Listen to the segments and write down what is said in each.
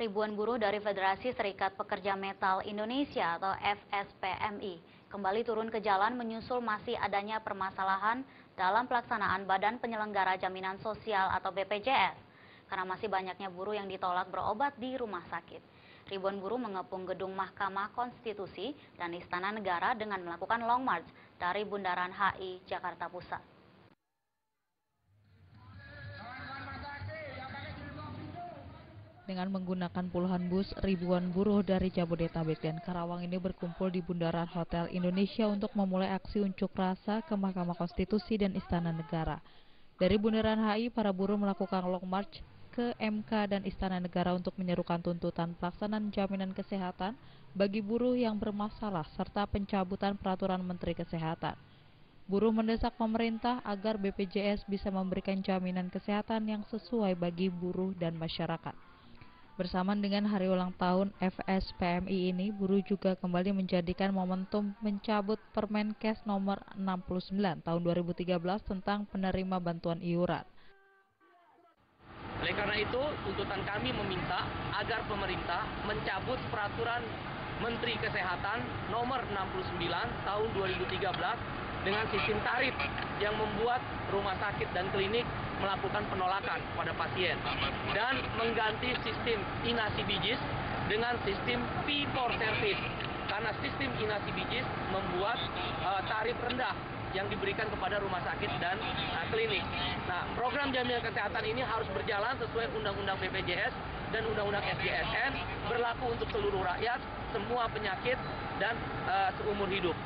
Ribuan buruh dari Federasi Serikat Pekerja Metal Indonesia atau FSPMI kembali turun ke jalan menyusul masih adanya permasalahan dalam pelaksanaan Badan Penyelenggara Jaminan Sosial atau BPJS karena masih banyaknya buruh yang ditolak berobat di rumah sakit. Ribuan buruh mengepung gedung Mahkamah Konstitusi dan Istana Negara dengan melakukan long march dari Bundaran HI Jakarta Pusat. Dengan menggunakan puluhan bus, ribuan buruh dari Jabodetabek dan Karawang ini berkumpul di Bundaran Hotel Indonesia untuk memulai aksi unjuk rasa ke Mahkamah Konstitusi dan Istana Negara. Dari Bundaran HI, para buruh melakukan long march ke MK dan Istana Negara untuk menyerukan tuntutan pelaksanaan jaminan kesehatan bagi buruh yang bermasalah serta pencabutan peraturan Menteri Kesehatan. Buruh mendesak pemerintah agar BPJS bisa memberikan jaminan kesehatan yang sesuai bagi buruh dan masyarakat. Bersamaan dengan hari ulang tahun FSPMI ini, buruh juga kembali menjadikan momentum mencabut Permenkes nomor 69 tahun 2013 tentang penerima bantuan iuran. Oleh karena itu, tuntutan kami meminta agar pemerintah mencabut peraturan Menteri Kesehatan nomor 69 tahun 2013 dengan sistem tarif yang membuat rumah sakit dan klinik melakukan penolakan pada pasien dan mengganti sistem inasi bijis dengan sistem fee for service karena sistem inasi bijis membuat tarif rendah yang diberikan kepada rumah sakit dan klinik. Nah, program jaminan kesehatan ini harus berjalan sesuai Undang-Undang BPJS dan Undang-Undang SJSN, berlaku untuk seluruh rakyat, semua penyakit dan seumur hidup.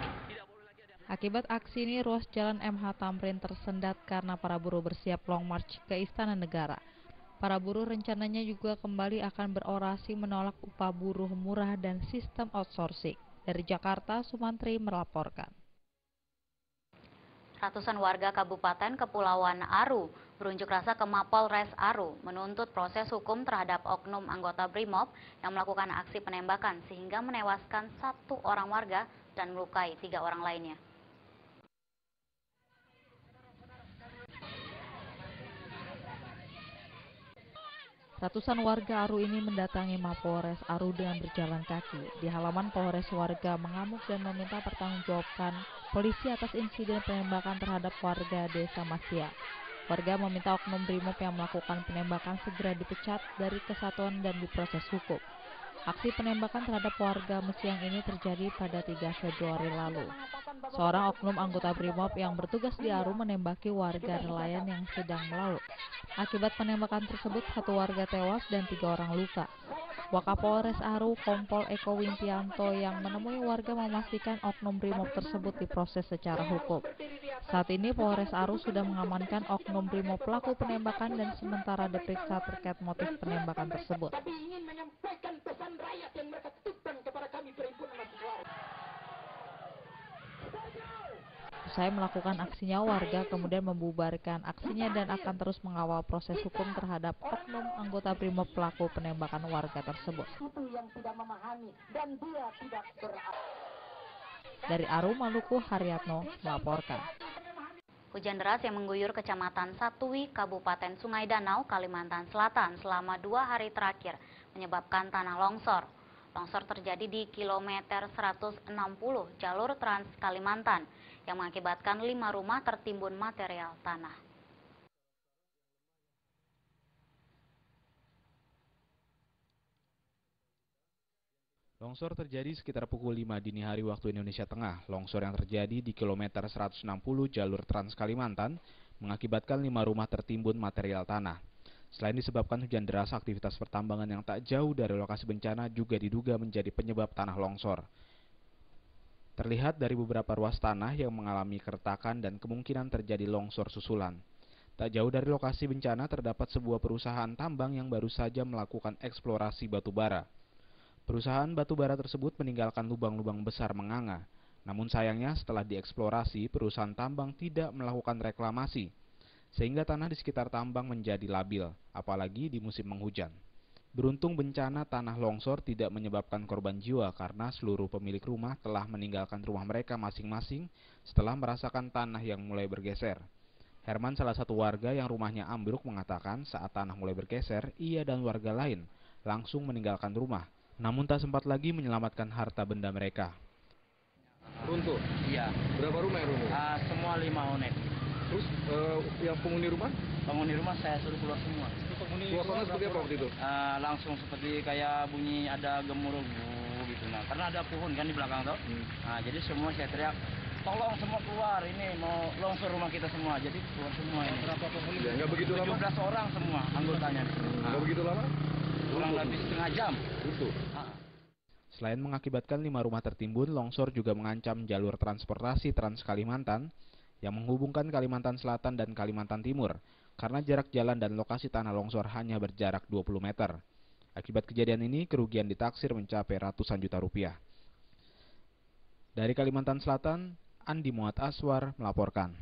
Akibat aksi ini, ruas jalan MH Tamrin tersendat karena para buruh bersiap long march ke Istana Negara. Para buruh rencananya juga kembali akan berorasi menolak upah buruh murah dan sistem outsourcing. Dari Jakarta, Sumantri melaporkan. Ratusan warga Kabupaten Kepulauan Aru berunjuk rasa ke Mapolres Aru menuntut proses hukum terhadap oknum anggota BRIMOB yang melakukan aksi penembakan sehingga menewaskan 1 orang warga dan melukai 3 orang lainnya. Ratusan warga Aru ini mendatangi Mapolres Aru dengan berjalan kaki. Di halaman Polres, warga mengamuk dan meminta pertanggungjawabkan polisi atas insiden penembakan terhadap warga Desa Masia. Warga meminta oknum BRIMOB yang melakukan penembakan segera dipecat dari kesatuan dan diproses hukum. Aksi penembakan terhadap warga Mesiang ini terjadi pada 3 Februari lalu. Seorang oknum anggota BRIMOB yang bertugas di Aru menembaki warga nelayan yang sedang melaut. Akibat penembakan tersebut, 1 warga tewas dan 3 orang luka. Wakapolres Aru, Kompol Eko Wimpianto yang menemui warga memastikan oknum BRIMOB tersebut diproses secara hukum. Saat ini Polres Aru sudah mengamankan oknum BRIMOB pelaku penembakan dan sementara diperiksa terkait motif penembakan tersebut. Usai melakukan aksinya, warga kemudian membubarkan aksinya dan akan terus mengawal proses hukum terhadap oknum anggota BRIMOB pelaku penembakan warga tersebut. Dari Aru, Maluku, Haryatno melaporkan. Hujan deras yang mengguyur Kecamatan Satui, Kabupaten Sungai Danau, Kalimantan Selatan selama 2 hari terakhir menyebabkan tanah longsor. Longsor terjadi di kilometer 160 jalur Trans Kalimantan yang mengakibatkan 5 rumah tertimbun material tanah. Longsor terjadi sekitar pukul 5 dini hari waktu Indonesia Tengah. Longsor yang terjadi di kilometer 160 jalur Trans Kalimantan mengakibatkan 5 rumah tertimbun material tanah. Selain disebabkan hujan deras, aktivitas pertambangan yang tak jauh dari lokasi bencana juga diduga menjadi penyebab tanah longsor. Terlihat dari beberapa ruas tanah yang mengalami keretakan dan kemungkinan terjadi longsor susulan. Tak jauh dari lokasi bencana terdapat sebuah perusahaan tambang yang baru saja melakukan eksplorasi batu bara. Perusahaan batubara tersebut meninggalkan lubang-lubang besar menganga. Namun sayangnya setelah dieksplorasi, perusahaan tambang tidak melakukan reklamasi, sehingga tanah di sekitar tambang menjadi labil, apalagi di musim penghujan. Beruntung bencana tanah longsor tidak menyebabkan korban jiwa karena seluruh pemilik rumah telah meninggalkan rumah mereka masing-masing setelah merasakan tanah yang mulai bergeser. Herman, salah satu warga yang rumahnya ambruk, mengatakan saat tanah mulai bergeser, ia dan warga lain langsung meninggalkan rumah, namun tak sempat lagi menyelamatkan harta benda mereka. Runtuh? Iya. Berapa rumah yang runtuh? Semua 5 unit. Terus yang penghuni rumah? Penghuni rumah saya suruh keluar semua. Suasana seperti apa waktu itu? Langsung seperti kayak bunyi ada gemuruh gitu. Nah, karena ada pohon kan di belakang tuh. Nah, jadi semua saya teriak, tolong semua keluar, ini mau longsor rumah kita semua. Jadi keluar semua ini. Berapa penghuni? Ya, nggak begitu lama? 17 orang semua anggotanya. Nggak begitu lama? Kurang lebih setengah jam. Runtuh. Selain mengakibatkan 5 rumah tertimbun, longsor juga mengancam jalur transportasi Trans Kalimantan yang menghubungkan Kalimantan Selatan dan Kalimantan Timur, karena jarak jalan dan lokasi tanah longsor hanya berjarak 20 meter. Akibat kejadian ini, kerugian ditaksir mencapai ratusan juta rupiah. Dari Kalimantan Selatan, Andi Muhammad Aswar melaporkan.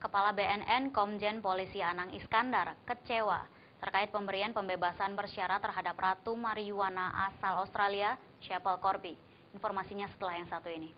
Kepala BNN Komjen Polisi Anang Iskandar kecewa terkait pemberian pembebasan bersyarat terhadap Ratu Marijuana asal Australia, Shapel Corby. Informasinya setelah yang satu ini.